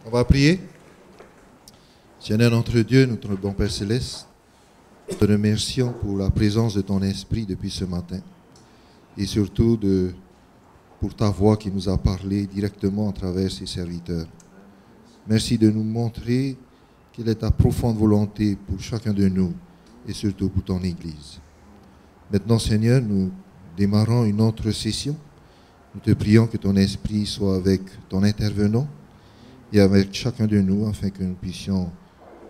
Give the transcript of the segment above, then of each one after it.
On va prier. Seigneur notre Dieu, notre bon Père Céleste, nous te remercions pour la présence de ton Esprit depuis ce matin et surtout pour ta voix qui nous a parlé directement à travers ces serviteurs. Merci de nous montrer quelle est ta profonde volonté pour chacun de nous et surtout pour ton Église. Maintenant, Seigneur, nous démarrons une autre session. Nous te prions que ton Esprit soit avec ton intervenant et avec chacun de nous afin que nous puissions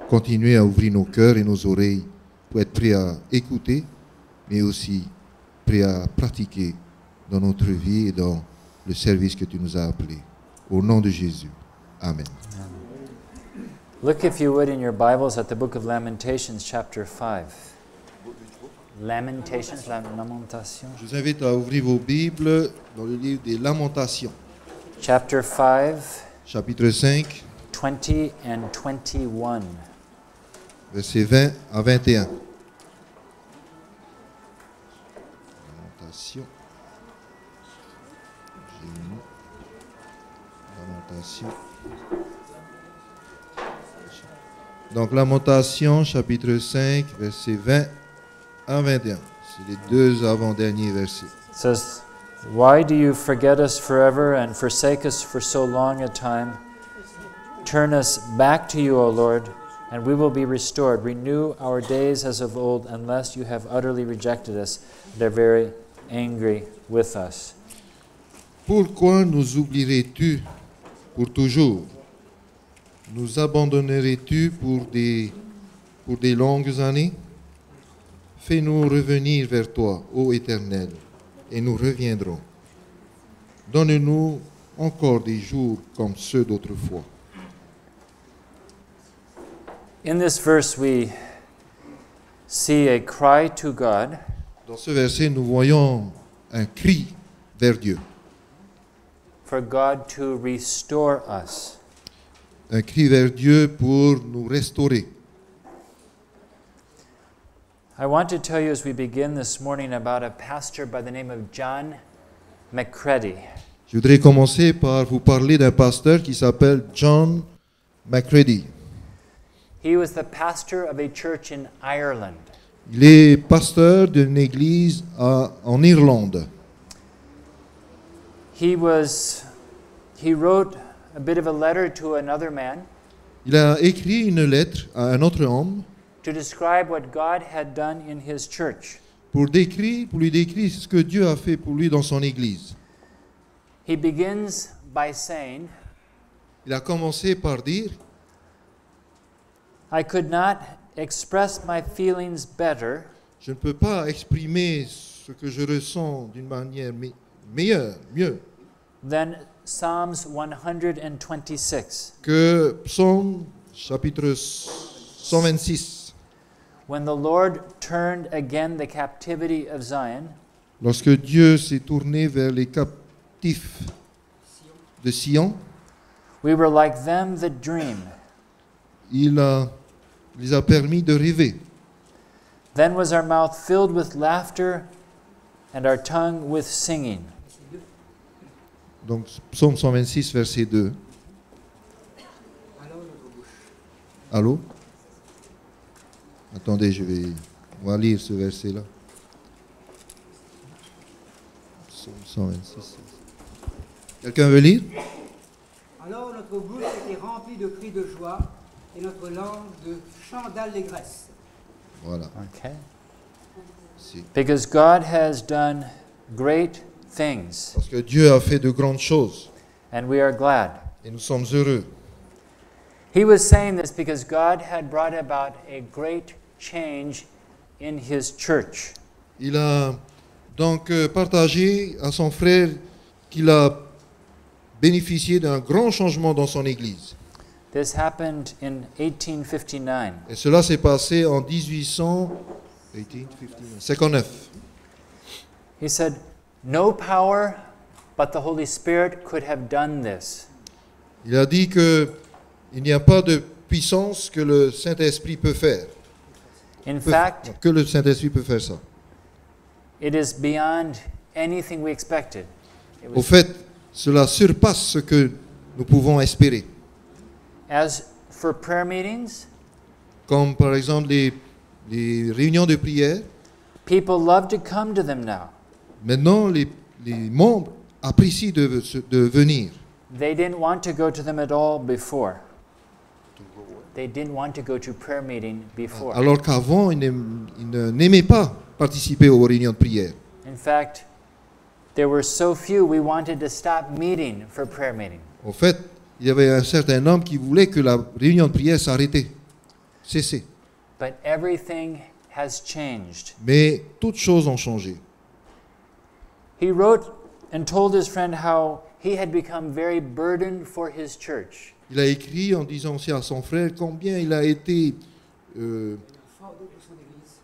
continuer à ouvrir nos cœurs et nos oreilles pour être prêts à écouter, mais aussi prêts à pratiquer dans notre vie et dans le service que tu nous as appelé. Au nom de Jésus. Amen. Look, if you would, in your Bibles at the book of Lamentations, chapter 5. Lamentations, Lamentation. Je vous invite à ouvrir vos Bibles dans le livre des Lamentations. Chapter 5, Chapitre 5, 20 and 21. versets 20 à 21. Lamentation. J'ai mis Lamentation. Donc, Lamentation, chapitre 5, versets 20 à 21. C'est les deux avant-derniers versets. It says, "Why do you forget us forever and forsake us for so long a time? Turn us back to you, O Lord, and we will be restored. Renew our days as of old, unless you have utterly rejected us and are very angry with us." Pourquoi nous oublierais-tu pour toujours? Nous abandonnerais-tu pour des longues années? Fais-nous revenir vers toi, ô Éternel, et nous reviendrons. Donne-nous encore des jours comme ceux d'autrefois. In this verse, we see a cry to God Dans ce verset, nous voyons un cri vers Dieu. for God to restore us. Un cri vers Dieu pour nous restaurer. I want to tell you as we begin this morning about a pastor by the name of John McCready. Je voudrais commencer par vous parler d'un pasteur qui s'appelle John McCready. He was the pastor of a church in Ireland. Il est pasteur d'une église en Irlande. He wrote a bit of a letter to another man Il a écrit une lettre à un autre homme to describe what God had done in his church. pour lui décrire ce que Dieu a fait pour lui dans son église. He begins by saying, Il a commencé par dire, "I could not express my feelings better je ne peux pas exprimer ce que je ressens d'une manière mieux than Psalms 126. que Psaume chapitre 126. When the Lord turned again the captivity of Zion, Lorsque Dieu s'est tourné vers les captifs de Sion, we were like them that dream. il les a permis de rêver. Then was our mouth filled with laughter and our tongue with singing." Donc, Psaume 126, verset 2. Allô? Attendez, on va lire ce verset-là. Psaume 126. Quelqu'un veut lire? Alors notre bouche était remplie de cris de joie et notre langue de chants d'allégresse. Voilà. Okay. Si. Because God has done great things, Parce que Dieu a fait de grandes choses and we are glad. et nous sommes heureux. He was saying this because God had brought about a great change in his church. Il a donc partagé à son frère qu'il a bénéficié d'un grand changement dans son église. This happened in 1859. Et cela s'est passé en 1859. He said, "No power but the Holy Spirit could have done this." Il a dit qu'il n'y a pas de puissance que le Saint-Esprit peut faire. In fact, Que le Saint-Esprit peut faire ça. it is beyond anything we expected. It Au was, fait, cela surpasse ce que nous pouvons espérer. As for prayer meetings, comme par exemple les réunions de prière. people love to come to them now. Maintenant, les membres apprécient de venir. They didn't want to go to them at all before. They didn't want to go to prayer meeting before. Alors qu'avant, ils n'aimaient pas participer aux réunions de prière. In fact, there were so few we wanted to stop meeting for prayer meeting. En fait, il y avait un certain nombre qui voulait que la réunion de prière s'arrêtait, cessait. But everything has changed. Mais toutes choses ont changé. He wrote and told his friend how he had become very burdened for his church. Il a écrit en disant aussi à son frère combien il a été Fardeau pour son église.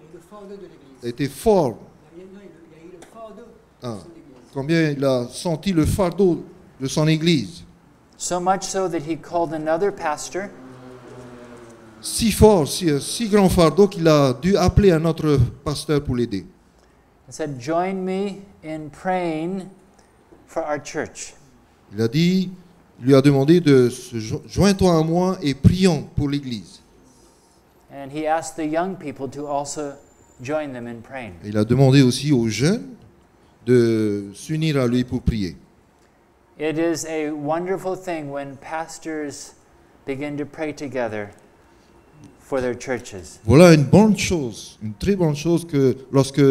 Il y a eu le fardeau de l'église. fort, Il y a eu le fardeau Ah. de son église. combien il a senti le fardeau de son église. So much so that he called another pastor Si fort, si grand fardeau qu'il a dû appeler un autre pasteur pour l'aider. and said, "Join me in praying for our church." Il lui a demandé de se joins-toi à moi et prions pour l'église. And he asked the young people to also join them in praying. Et il a demandé aussi aux jeunes de s'unir à lui pour prier. It is a wonderful thing when pastors begin to pray together for their churches. Voilà une bonne chose, une très bonne chose que lorsque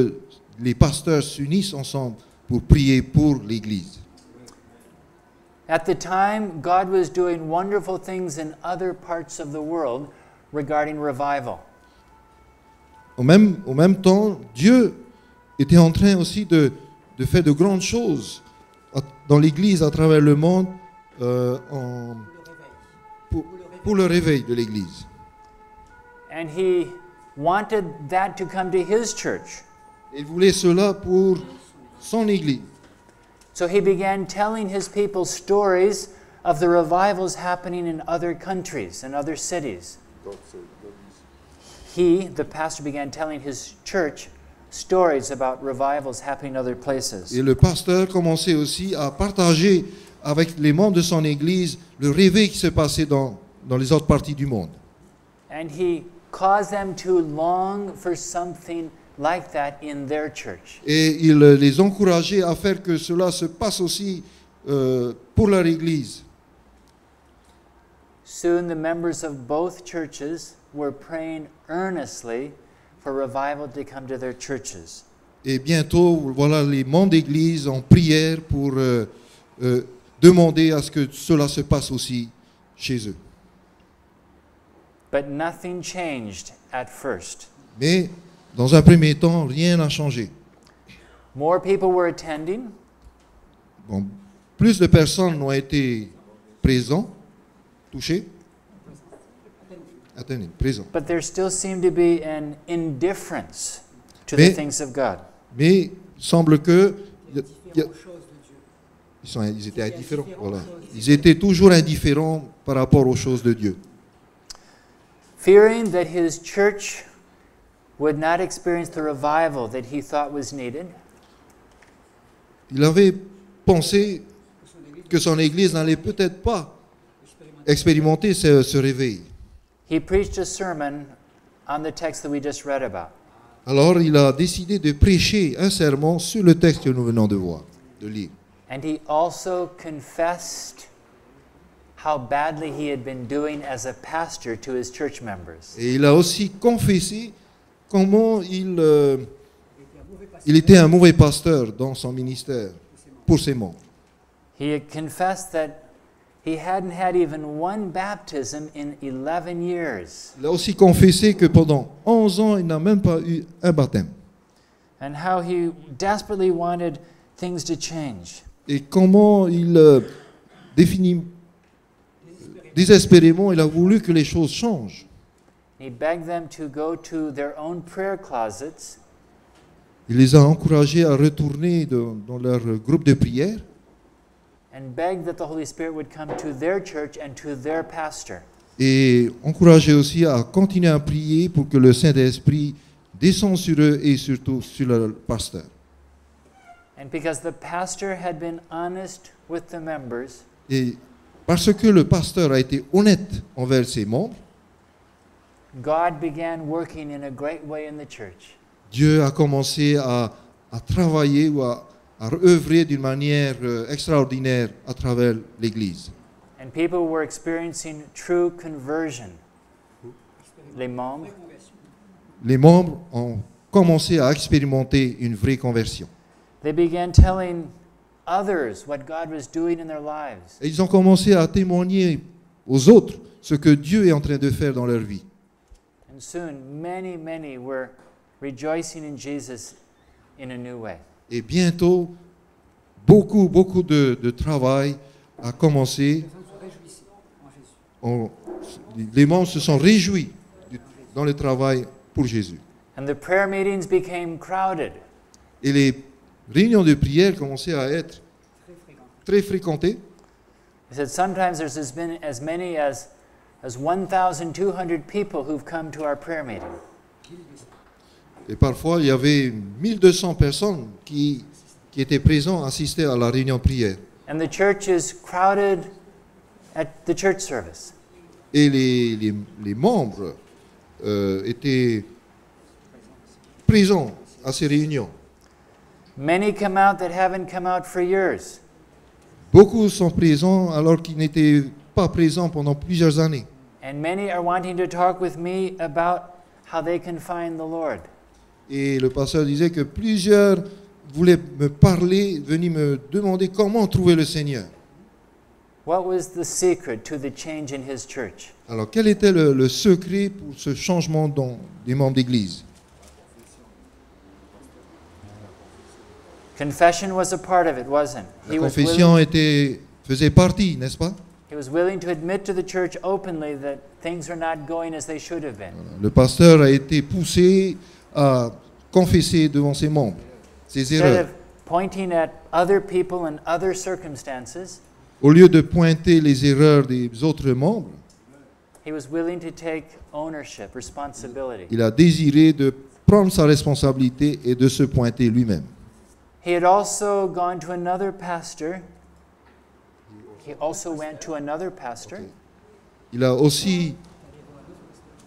les pasteurs s'unissent ensemble pour prier pour l'église. At the time, God was doing wonderful things in other parts of the world regarding revival. Au même temps, Dieu était en train aussi de faire de grandes choses dans l'église à travers le monde pour le réveil de l'église. And he wanted that to come to his church. Il voulait cela pour son église. So he began telling his people stories of the revivals happening in other countries and other cities. He, the pastor, began telling his church stories about revivals happening in other places. Et le pasteur commençait aussi à partager avec les membres de son église le réveil qui se passait dans les autres parties du monde. And he caused them to long for something like that in their church. Et il les encourageait à faire que cela se passe aussi pour leur église. Soon the members of both churches were praying earnestly for revival to come to their churches. Et bientôt, voilà, les membres d'église en prière pour demander à ce que cela se passe aussi chez eux. But nothing changed at first. Mais dans un premier temps, rien n'a changé. More people were attending, Bon, plus de personnes ont été présents, touchés, présents. but there still seemed to be an indifference to the Mais- things of God. Mais il semble que Différents aux choses de Dieu. ils étaient indifférents. Voilà. Ils étaient toujours indifférents par rapport aux choses de Dieu. Fearing that his church would not experience the revival that he thought was needed, Il avait pensé que son église n'allait peut-être pas expérimenter ce réveil. he preached a sermon on the text that we just read about. Alors il a décidé de prêcher un sermon sur le texte que nous venons de lire. And he also confessed how badly he had been doing as a pastor to his church members. Et il a aussi confessé comment il Il était un mauvais pasteur. était un mauvais pasteur dans son ministère pour ses membres. He had confessed that he hadn't had even one baptism in 11 years, Il a aussi confessé que pendant 11 ans, il n'a même pas eu un baptême. and how he desperately wanted things to change. Et comment il définit désespérément, il a voulu que les choses changent. He begged them to go to their own prayer closets Il les a encouragés à retourner dans leur groupe de prière and begged that the Holy Spirit would come to their church and to their pastor. et encouragés aussi à continuer à prier pour que le Saint-Esprit descende sur eux et surtout sur leur pasteur. And because the pastor had been honest with the members, Et parce que le pasteur a été honnête envers ses membres, God began working in a great way in the church. Dieu a commencé à travailler ou à œuvrer d'une manière extraordinaire à travers l'Église. And people were experiencing true conversion. Les membres. Les membres ont commencé à expérimenter une vraie conversion. They began telling others what God was doing in their lives. Et ils ont commencé à témoigner aux autres ce que Dieu est en train de faire dans leur vie. And soon, many were rejoicing in Jesus in a new way. Et bientôt, beaucoup de travail a commencé. Les membres se sont réjouis dans le travail pour Jésus. And the prayer meetings became crowded. Et les réunions de prière commençaient à être très fréquentées. He said sometimes there's been as many as 1,200 people who've come to our prayer meeting. Et parfois, il y avait 1200 personnes qui étaient présentes, assistaient à la réunion de prière. And the church is crowded at the church service. Et les membres étaient présents à ces réunions. Many come out that haven't come out for years. Beaucoup sont présents alors qu'ils n'étaient pas présents pendant plusieurs années. And many are wanting to talk with me about how they can find the Lord. Et le pasteur disait que plusieurs voulaient me parler, venir me demander comment trouver le Seigneur. What was the secret to the change in his church? Alors, quel était le secret pour ce changement des membres d'Église? Confession was a part of it, wasn't it? La confession faisait partie, n'est-ce pas? He was willing to admit to the church openly that things are not going as they should have been. Le pasteur a été poussé à confesser devant ses membres ses Instead erreurs. of pointing at other people and other circumstances, Au lieu de pointer les erreurs des autres membres, he was willing to take ownership, responsibility. il a désiré de prendre sa responsabilité et de se pointer lui-même. He had also gone to another pastor. He also went to another pastor. Il a aussi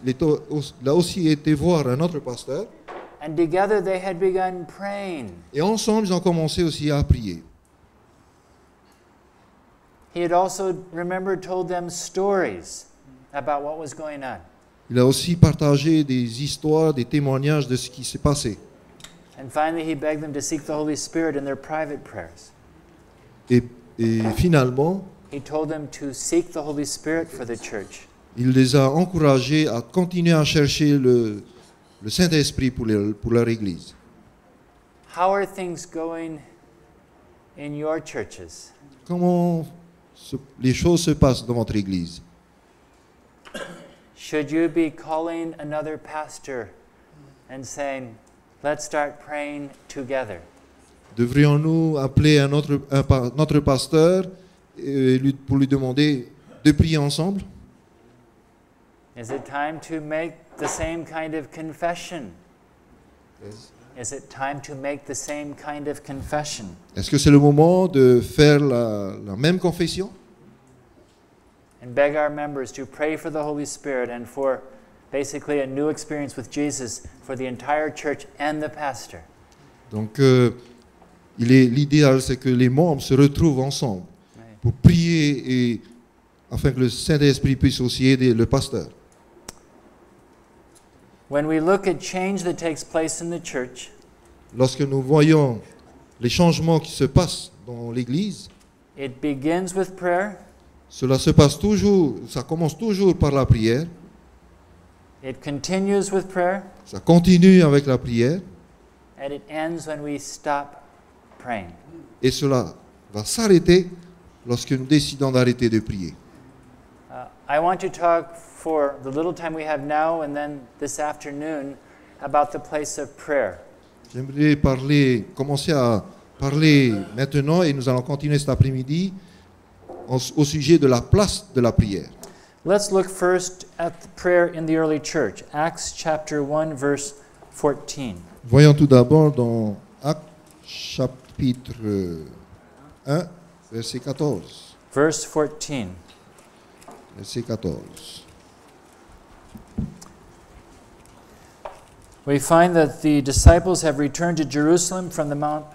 été voir un autre pasteur And together they had begun praying. et ensemble ils ont commencé aussi à prier. He had also, remember, told them stories about what was going on. Il a aussi partagé des histoires, des témoignages de ce qui s'est passé. And finally, he begged them to seek the Holy Spirit in their private prayers. Et finalement, He told them to seek the Holy Spirit for the church. il les a encouragés à continuer à chercher le Saint-Esprit pour leur Église. How are things going in your churches? Comment les choses se passent dans votre Église? Should you be calling another pastor and saying, let's start praying together? Devrions-nous appeler notre pasteur pour lui demander de prier ensemble? Is it time to make the same kind of confession? Is it time to make the same kind of confession? Est-ce que c'est le moment de faire la même confession? And beg our members to pray for the Holy Spirit and for basically a new experience with Jesus for the entire church and the pastor. Donc, l'idéal, c'est que les membres se retrouvent ensemble pour prier et afin que le Saint-Esprit puisse aussi aider le pasteur. When we look at change that takes place in the church, Lorsque nous voyons les changements qui se passent dans l'Église, it begins with prayer, ça commence toujours par la prière, it continues with prayer, ça continue avec la prière, and it ends when we stop praying. et cela va s'arrêter lorsque nous décidons d'arrêter de prier. I want to talk for the little time we have now and then this afternoon about the place of prayer. J'aimerais commencer à parler maintenant, et nous allons continuer cet après-midi au sujet de la place de la prière. Let's look first at the prayer in the early church, Acts chapter 1 verse 14. Voyons tout d'abord dans Actes chapitre 1, verset 14. Verse 14. verset 14. We find that the disciples have returned to Jerusalem from the mount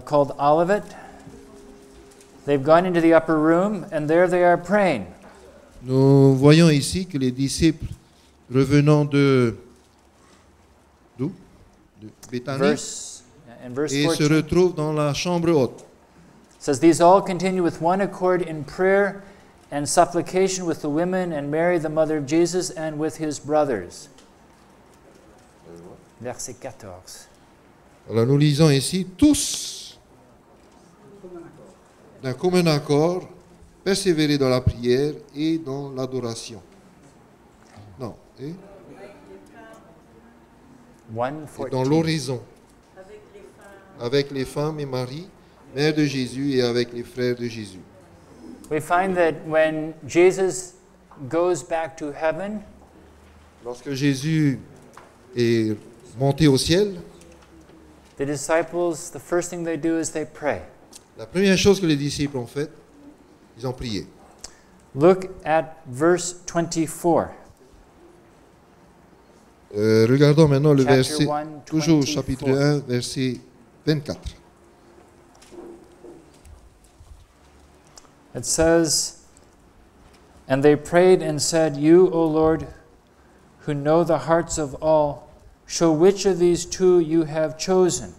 called Olivet. They've gone into the upper room, and there they are praying. Nous voyons ici que les disciples revenant d'où? De Béthanie In verse et se 14, retrouvent dans la chambre haute. it says, "These all continue with one accord in prayer and supplication with the women and Mary, the mother of Jesus, and with his brothers." Verset 14. Alors nous lisons ici, tous, d'un commun accord, persévérer dans la prière et dans l'adoration. Non, et dans 1:14. l'oraison, avec les femmes et Marie, mère de Jésus, et avec les frères de Jésus. We find that when Jesus goes back to heaven, Lorsque Jésus est monté au ciel, the disciples, the first thing they do is they pray. la première chose que les disciples ont faite, ils ont prié. Look at verse 24. Regardons maintenant le Chapter verset, 1, toujours 24. chapitre 1, verset 24. It says, "And they prayed and said, You, O Lord, who know the hearts of all, show which of these two you have chosen."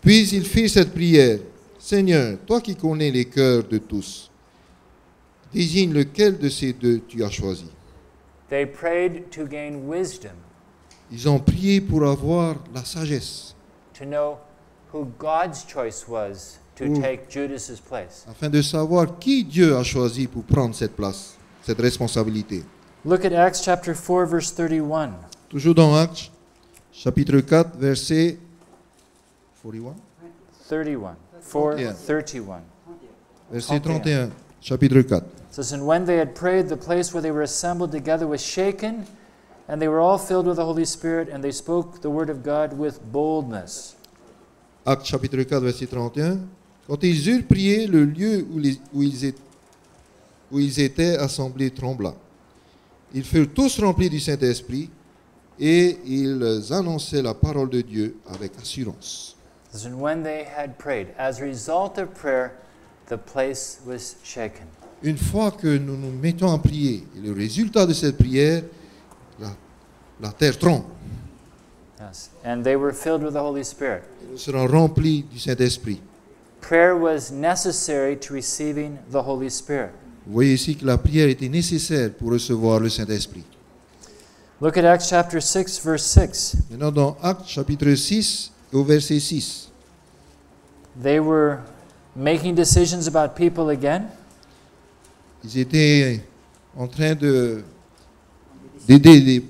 Puis il fit cette prière. Seigneur, toi qui connais les cœurs de tous, désigne lequel de ces deux tu as choisi. They prayed to gain wisdom, Ils ont prié pour avoir la sagesse, to know who God's choice was to Mm. take Judas's place. afin de savoir qui Dieu a choisi pour prendre cette place, cette responsabilité. Look at Acts chapter 4, verse 31. Toujours dans Actes, chapitre 4, verset 41. 31. 4, Yeah. 31. Verset 31, chapitre 4. It says, "And when they had prayed, the place where they were assembled together was shaken, and they were all filled with the Holy Spirit, and they spoke the word of God with boldness." Actes chapitre 4, verset 31. Quand ils eurent prié, le lieu où ils étaient assemblés trembla. Ils furent tous remplis du Saint-Esprit et ils annonçaient la parole de Dieu avec assurance. It says, "And when they had prayed, as a result of prayer, the place was shaken." Une fois que nous nous mettons à prier, et le résultat de cette prière, la terre tremble. Yes. And they were filled with the Holy Spirit. Et nous serons remplis du Saint-Esprit. Prayer was necessary to receiving the Holy Spirit. Vous voyez ici que la prière était nécessaire pour recevoir le Saint-Esprit. Look at Acts chapter 6, verse 6. Maintenant, dans Actes chapitre 6, au verset 6. They were making decisions about people again. Ils étaient en train d'aider,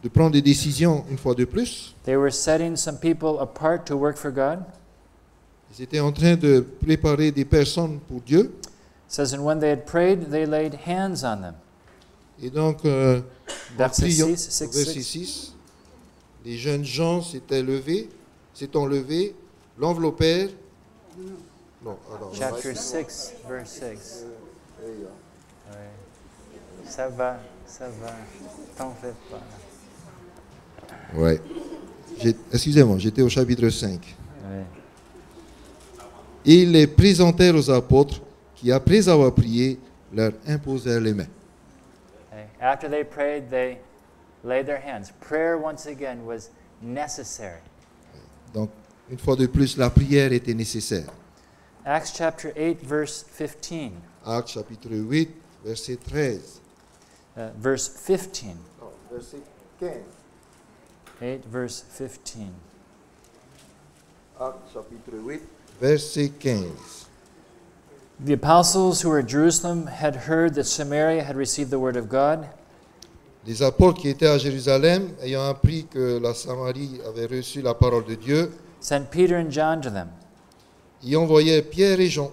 de prendre des décisions une fois de plus. They were setting some people apart to work for God. Ils étaient en train de préparer des personnes pour Dieu. It says, "And when they had prayed, they laid hands on them." Et donc, en Verset priant, 6, 6, au verset 6, les jeunes gens s'étant levés, l'enveloppèrent. Non, alors, Chapter 6, verse 6. Oui. Ça va, t'en fais pas. ouais. Excusez-moi, j'étais au chapitre 5. Oui. Et ils les présentèrent aux apôtres qui, après avoir prié, leur imposèrent les mains. Okay. After they prayed, they laid their hands. Prayer, once again, was necessary. Donc, une fois de plus, la prière était nécessaire. Acts chapter 8, verse 15. Actes chapitre 8, verset 13. Verse 15. Non, verset 15. 8, verse 15. Actes chapitre 8, verset 15. The apostles who were at Jerusalem had heard that Samaria had received the word of God. Les apôtres qui étaient à Jérusalem, ayant appris que la Samarie avait reçu la parole de Dieu, Sent Peter and John to them. y envoyèrent Pierre et Jean.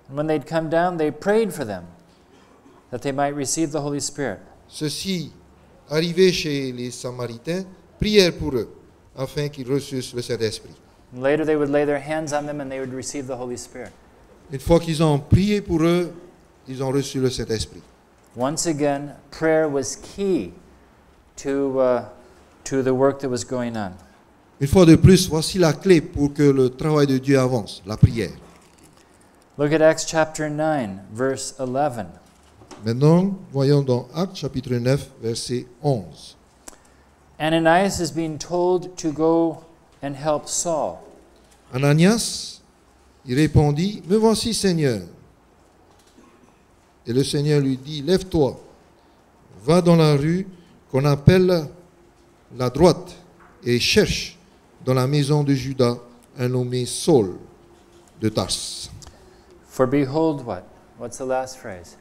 And when they'd come down, they prayed for them that they might receive the Holy Spirit. Ceux-ci, arrivés chez les Samaritains, prièrent pour eux, afin qu'ils reçussent le Saint-Esprit. And later they would lay their hands on them and they would receive the Holy Spirit. Une fois qu'ils ont prié pour eux, ils ont reçu le Saint-Esprit. Once again, prayer was key to the work that was going on. Une fois de plus, voici la clé pour que le travail de Dieu avance, la prière. Look at Acts chapter 9, verse 11. Maintenant, voyons dans Actes chapitre 9, verset 11. Ananias is being told to go and help Saul. Ananias, il répondit, « Me voici, Seigneur. » Et le Seigneur lui dit, « Lève-toi, va dans la rue qu'on appelle la droite et cherche dans la maison de Judas un nommé Saul de Tarse. For behold what? What's the last phrase?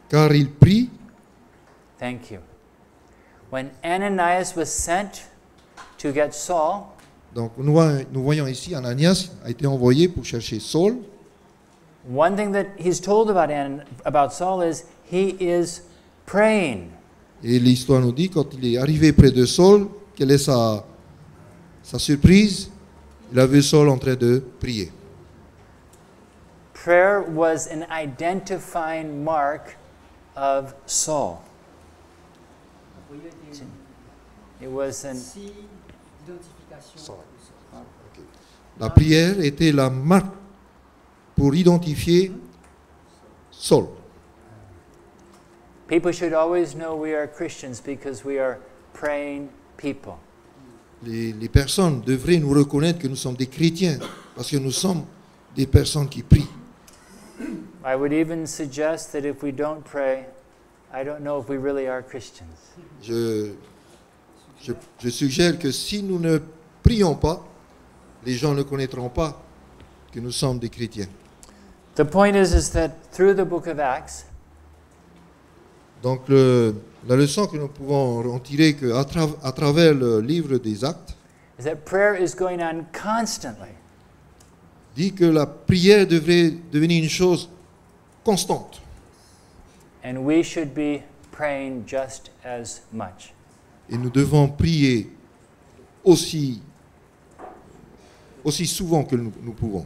Car il prie, Thank you. When Ananias was sent to get Saul, donc nous voyons ici, Ananias a été envoyé pour chercher Saul. one thing that he's told about Saul is he is praying. Et l'histoire nous dit, quand il est arrivé près de Saul, quelle est sa surprise? Il a vu Saul en train de prier. Prayer was an identifying mark of Saul. Vous voyez, il y a It was un an signe d'identification. La prière était la marque pour identifier Saul. people should always know we are Christians because we are praying people. Les personnes devraient nous reconnaître que nous sommes des chrétiens parce que nous sommes des personnes qui prient. I would even suggest that if we don't pray, I don't know if we really are Christians. Je suggère que si nous ne prions pas, les gens ne connaîtront pas que nous sommes des chrétiens. The point is that through the book of Acts, Donc la leçon que nous pouvons en tirer à travers le livre des Actes is that prayer is going on constantly. dit que la prière devrait devenir une chose constante. And we should be praying just as much. Et nous devons prier aussi souvent que nous pouvons.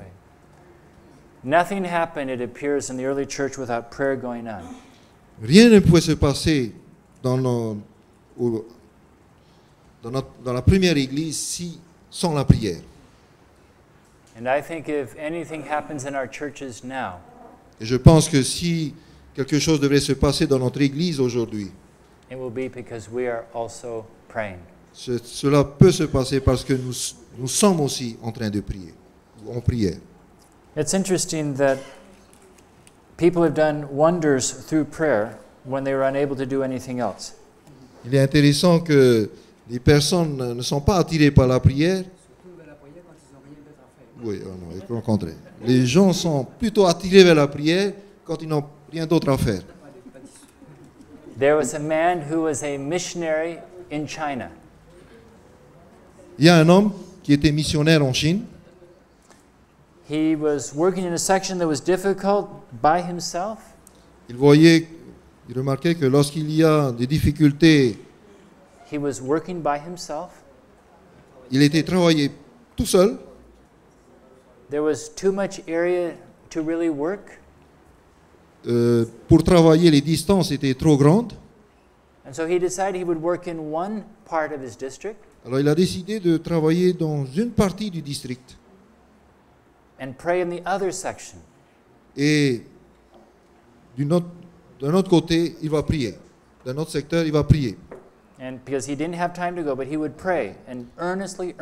Nothing happened, it appears, in the early church without prayer going on. Rien ne pouvait se passer dans la première église sans la prière. And I think if anything happens in our churches now, Et je pense que si quelque chose devrait se passer dans notre église aujourd'hui, it will be because we are also praying. cela peut se passer parce que nous sommes aussi en train de prier, ou en prière. It's interesting that people have done wonders through prayer when they were unable to do anything else. Il est intéressant que les personnes ne sont pas attirées par la prière. Surtout vers la prière quand ils n'ont rien d'autre à faire. Oui, non, au contraire. Les gens sont plutôt attirés vers la prière quand ils n'ont rien d'autre à faire. There was a man who was a missionary in China. Il y a un homme qui était missionnaire en Chine. He was working in a section that was difficult by himself. Il remarquait que lorsqu'il y a des difficultés, He was working by himself. il était travaillé tout seul. There was too much area to really work. Pour travailler, les distances étaient trop grandes. And so he decided he would work in one part of his district Alors il a décidé de travailler dans une partie du district. and pray in the other section. Et d'un autre côté, il va prier. D'un autre secteur, il va prier. And because he didn't have time to go, but he would pray and earnestly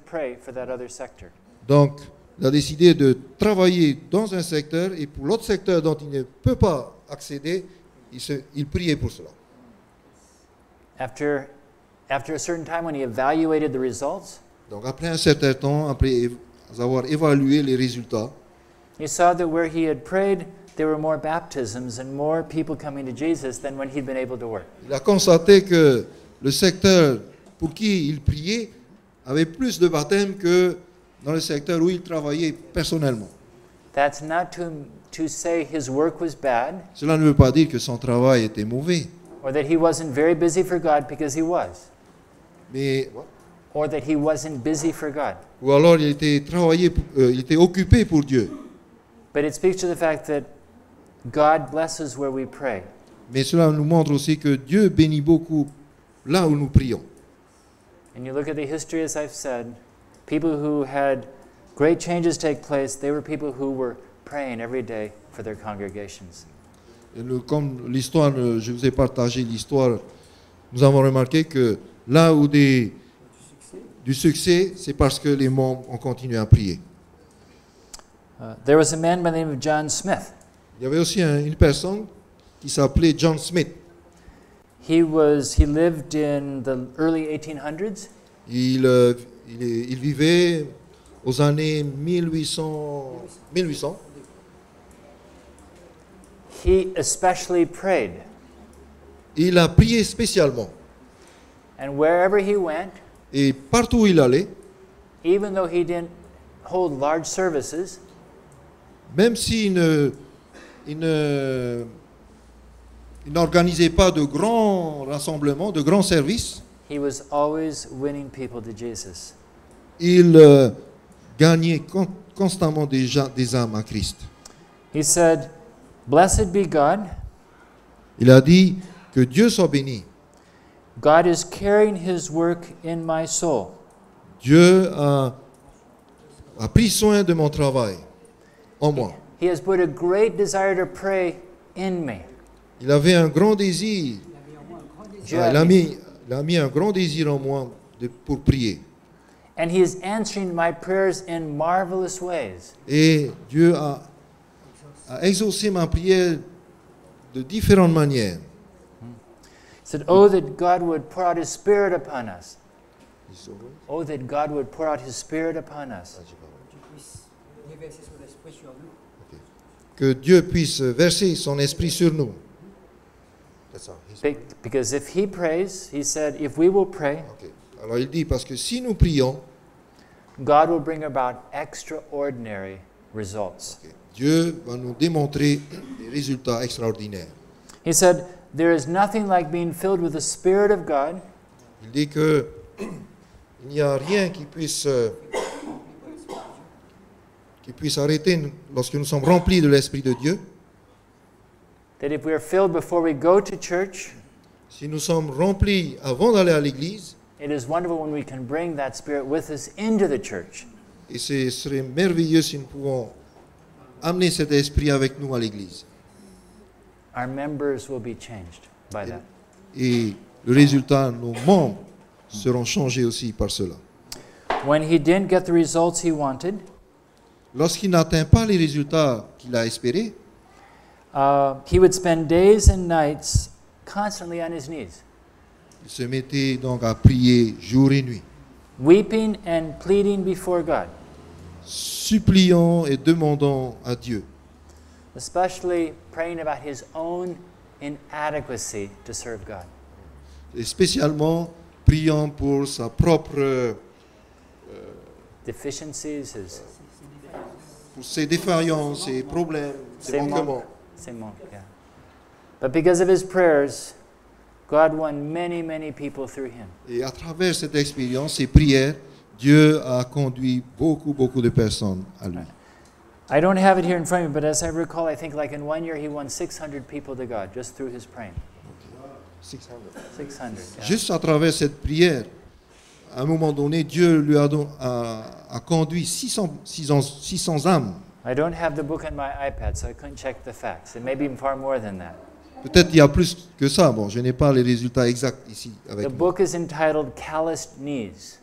pray for that other sector. Donc, il a décidé de travailler dans un secteur et pour l'autre secteur dont il ne peut pas accéder, il priait pour cela. After a certain time, when he evaluated the results, Donc, après un certain temps, après avoir évalué les résultats, he saw that where he had prayed, there were more baptisms and more people coming to Jesus than when he'd been able to work. il a constaté que le secteur pour qui il priait avait plus de baptêmes que dans le secteur où il travaillait personnellement. That's not to say his work was bad Cela ne veut pas dire que son travail était mauvais, or that he wasn't very busy for God, because he was. mais Or that he wasn't busy for God. ou alors il était occupé pour Dieu. But it speaks to the fact that God blesses where we pray. Mais cela nous montre aussi que Dieu bénit beaucoup là où nous prions. And you look at the history, as I've said, people who had great changes take place, they were people who were praying every day for their congregations. Comme l'histoire, je vous ai partagé l'histoire, nous avons remarqué que là où du succès, c'est parce que les membres ont continué à prier. There was a man by the name of John Smith. Il y avait aussi une personne qui s'appelait John Smith. He lived in the early 1800s. Il vivait aux années 1800. He especially prayed. Il a prié spécialement. And wherever he went, Et partout où il allait, even though he didn't hold large services, même s'il n'organisait pas de grands rassemblements, de grands services, he was always winning people to Jesus. il gagnait constamment des âmes à Christ. He said, "Blessed be God. Il a dit que Dieu soit béni. God is carrying his work in my soul." Dieu a pris soin de mon travail en moi. He has put a great desire to pray in me. Il avait un grand désir. Dieu Il a a mis- mis un grand désir en moi pour prier. And he is answering my prayers in marvelous ways. Et Dieu a exaucé ma prière de différentes manières. He said, "Oh, that God would pour out his Spirit upon us. Oh, that God would pour out his Spirit upon us." Tu puisses déverser son esprit sur nous. Que Dieu puisse verser son esprit sur nous. Because if he prays, he said, if we will pray, Ok. Alors il dit, parce que si nous prions, God will bring about extraordinary results. Dieu va nous démontrer des résultats extraordinaires. He said, there is nothing like being filled with the Spirit of God Il dit que il n'y a rien qui puisse arrêter lorsque nous sommes remplis de l'Esprit de Dieu. that if we are filled before we go to church, Si nous sommes remplis avant d'aller à l'église, it is wonderful when we can bring that Spirit with us into the church. et ce serait merveilleux si nous pouvons amener cet esprit avec nous à l'église. Our members will be changed by that. Et le résultat, nos membres seront changés aussi par cela. When he didn't get the results he wanted, Lorsqu'il n'atteint pas les résultats qu'il a espérés, he would spend days and nights constantly on his knees, il se mettait donc à prier jour et nuit, weeping and pleading before God, suppliant et demandant à Dieu, especially praying about his own inadequacy to serve God. et spécialement priant pour sa propre, Deficiencies, his pour ses défaillances, ses problèmes, ses manquements. same one, yeah. But because of his prayers, God won many, many people through him. Et à travers cette expérience, ces prières, Dieu a conduit beaucoup de personnes à lui. I don't have it here in front of me, but as I recall, I think like in 1 year he won 600 people to God just through his praying. 600. Yeah. Juste à travers cette prière, à un moment donné, Dieu lui a conduit 600 âmes. I don't have the book on my iPad, so I couldn't check the facts. It may be far more than that. Peut-être il y a plus que ça. Bon, je n'ai pas les résultats exacts ici avec The moi. book is entitled Calloused Knees.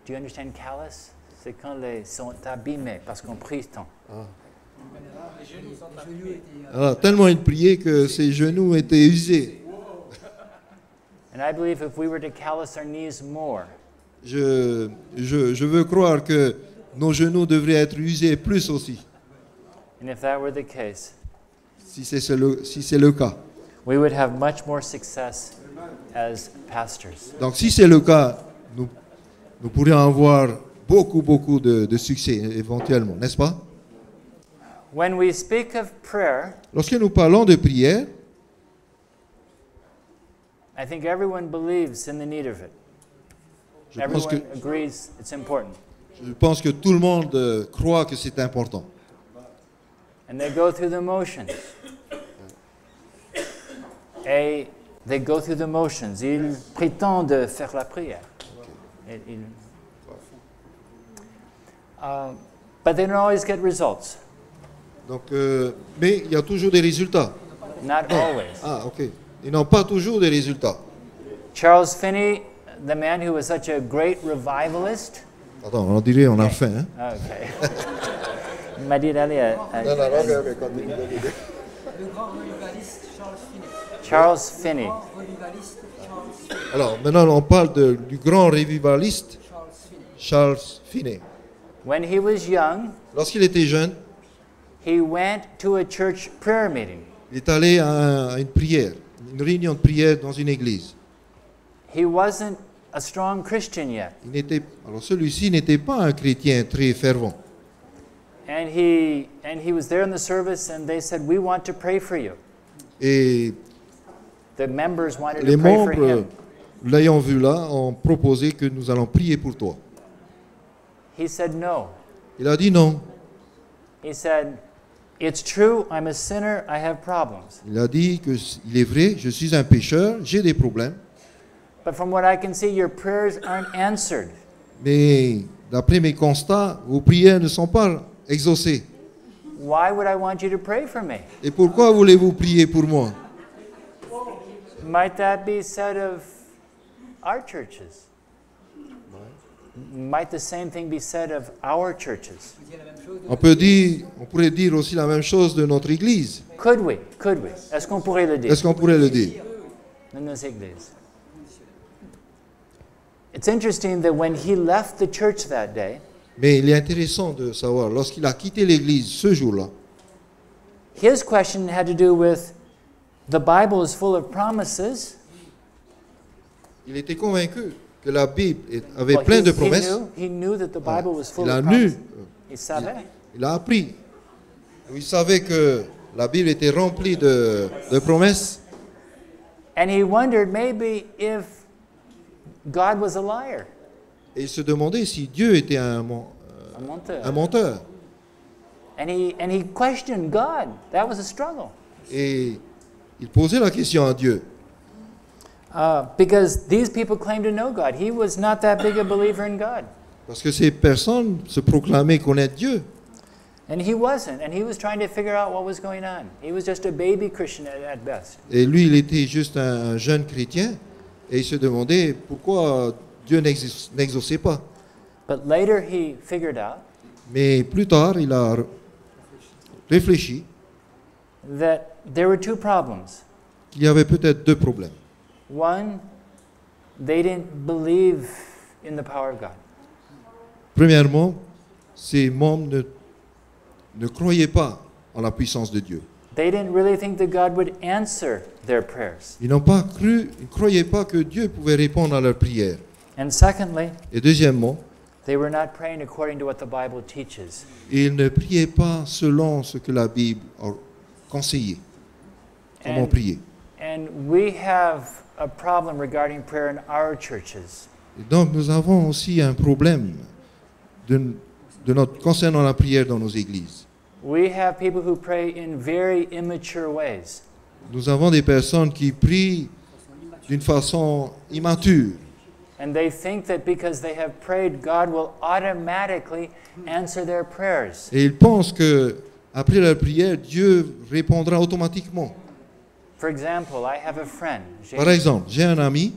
Do you understand callous? C'est quand les sont abîmés parce qu'on prie tant. Les genoux étaient, Alors, tellement il priait que ses genoux étaient usés. And I believe if we were to callous our knees more, Je veux croire que nos genoux devraient être usés plus aussi, and if that were the case, si c'est le cas. we would have much more success as pastors. Donc si c'est le cas, nous pourrions avoir beaucoup de succès éventuellement, n'est-ce pas? When we speak of prayer, Lorsque nous parlons de prière, I think everyone believes in the need of it. je pense Everyone agrees it's important. que tout le monde croit que c'est important. and they go through the motions. Et they go through the motions. Ils prétendent faire la prière. But they don't always get results. Donc, mais il y a toujours des résultats. Not always. Ah, ok. Ils n'ont pas toujours des résultats. Charles Finney, the man who was such a great revivalist. Attends, on dirait on a faim. Hein? Okay. Il m'a dit d'aller à Non, non, ok, continue. Le grand revivaliste Charles Finney. Charles Finney. Le grand revivaliste Charles Finney. Alors, maintenant, on parle du grand revivaliste Charles Finney. Charles Finney. When he was young, Lorsqu'il était jeune, he went to a church prayer meeting. il est allé à une prière, une réunion de prière dans une église. He wasn't a strong Christian yet. Alors celui-ci n'était pas un chrétien très fervent. And he was there in the service and they said, "We want to pray for you." Et The members wanted les to pray for membres, him. l'ayant vu là, ont proposé que nous allons prier pour toi. He said no. Il a dit non. He said, "It's true, I'm a sinner, I have problems. Il a dit que il est vrai, je suis un pécheur, j'ai des problèmes. But from what I can see, your prayers aren't answered. Mais d'après mes constats, vos prières ne sont pas exaucées. Why would I want you to pray for me?" Et pourquoi voulez-vous prier pour moi? Might that be said of our churches? Might the same thing be said of our churches? Vous disiez la même chose de On pourrait dire aussi la même chose de notre église. Could we? Could we? Est-ce qu'on pourrait le dire Est-ce qu'on pourrait le dire? de nos églises? It's interesting that when he left the church that day, Mais il est intéressant de savoir, lorsqu'il a quitté l'église ce jour-là, his question had to do with the Bible is full of promises. il était convaincu que la Bible avait Well, plein de promesses. he knew that the Bible was full Il a of lu, promises. Il savait. il a appris. Il savait que la Bible était remplie de promesses. And he wondered maybe if God was a liar, Et il se demandait si Dieu était a menteur. un menteur. And he questioned God. That was a struggle. Et il posait la question à Dieu. Because these people claimed to know God. He was not that big a believer in God. Parce que ces personnes se proclamaient connaître Dieu. And he wasn't. And he was trying to figure out what was going on. He was just a baby Christian at best. Et lui, il était juste un jeune chrétien. Et il se demandait pourquoi Dieu n'exauçait pas. But later he figured out Mais plus tard, il a réfléchi that there were two problems. qu'il y avait peut-être deux problèmes. One, they didn't believe in the power of God. Premièrement, ces membres ne croyaient pas en la puissance de Dieu. They didn't really think that God would answer their prayers. Ils ne croyaient pas que Dieu pouvait répondre à leurs prières. And secondly, Et deuxièmement, they were not praying according to what the Bible teaches. ils ne priaient pas selon ce que la Bible a conseillé. Comment prier. And we have a problem regarding prayer in our churches. Et donc nous avons aussi un problème concernant la prière dans nos églises. We have people who pray in very immature ways. Nous avons des personnes qui prient d'une façon immature. And they think that because they have prayed, God will automatically answer their prayers. Et ils pensent que après leur prière, Dieu répondra automatiquement. For example, I have a friend. Par exemple, j'ai un ami,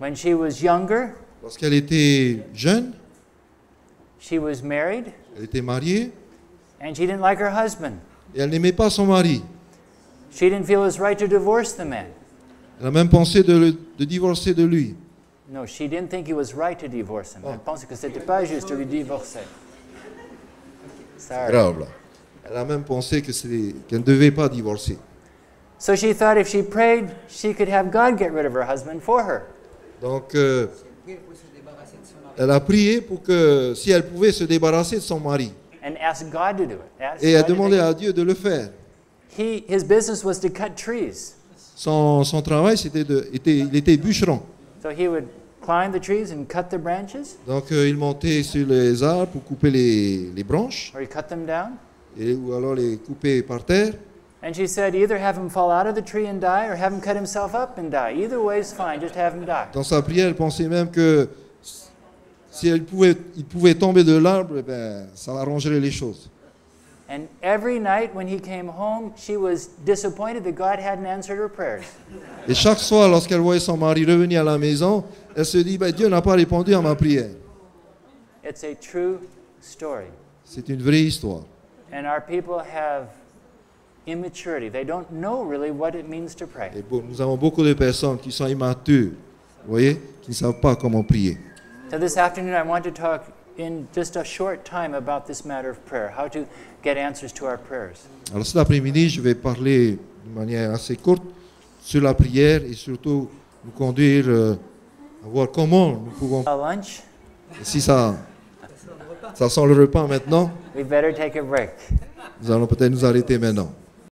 When she was younger, lorsqu'elle était jeune, she was married, elle était mariée, and she didn't like her husband. et elle n'aimait pas son mari. She didn't feel it was right to divorce the man. Elle a même pensé de divorcer de lui. No, she didn't think it was right to divorce him. Elle pensait que c'était pas juste de lui divorcer. Sorry. Grave là. Elle a même pensé qu'elle ne devait pas divorcer. So she thought if she prayed, she could have God get rid of her husband for her. Donc, prier pour se débarrasser de son mari. elle a prié pour que, si elle pouvait se débarrasser de son mari. And asked God to do it. Asked Et elle God to demandait make à Dieu de le faire. it. His business was to cut trees. Son travail, il était bûcheron. So he would climb the trees and cut the branches, Donc, il montait sur les arbres pour couper les branches, or he cut them down, ou alors les couper par terre. And she said, either have him fall out of the tree and die, or have him cut himself up and die. Either way is fine, just have him die. Dans sa prière, elle pensait même que si il pouvait tomber de l'arbre, eh ben, ça arrangerait les choses. And every night when he came home, she was disappointed that God hadn't answered her prayers. Et chaque soir, lorsqu'elle voyait son mari revenir à la maison, elle se dit, ben, Dieu n'a pas répondu à ma prière. It's a true story. C'est une vraie histoire. And our people have immaturity. They don't know really what it means to pray. Et bon, nous avons beaucoup de personnes qui sont immatures, vous voyez, qui ne savent pas comment prier. So this afternoon, I want to talk in just a short time about this matter of prayer, how to get answers to our prayers. Alors cet après-midi, je vais parler de manière assez courte sur la prière et surtout nous conduire à voir comment nous pouvons... A lunch? Si ça sent le repas maintenant, We better take a break. nous allons peut-être nous arrêter maintenant.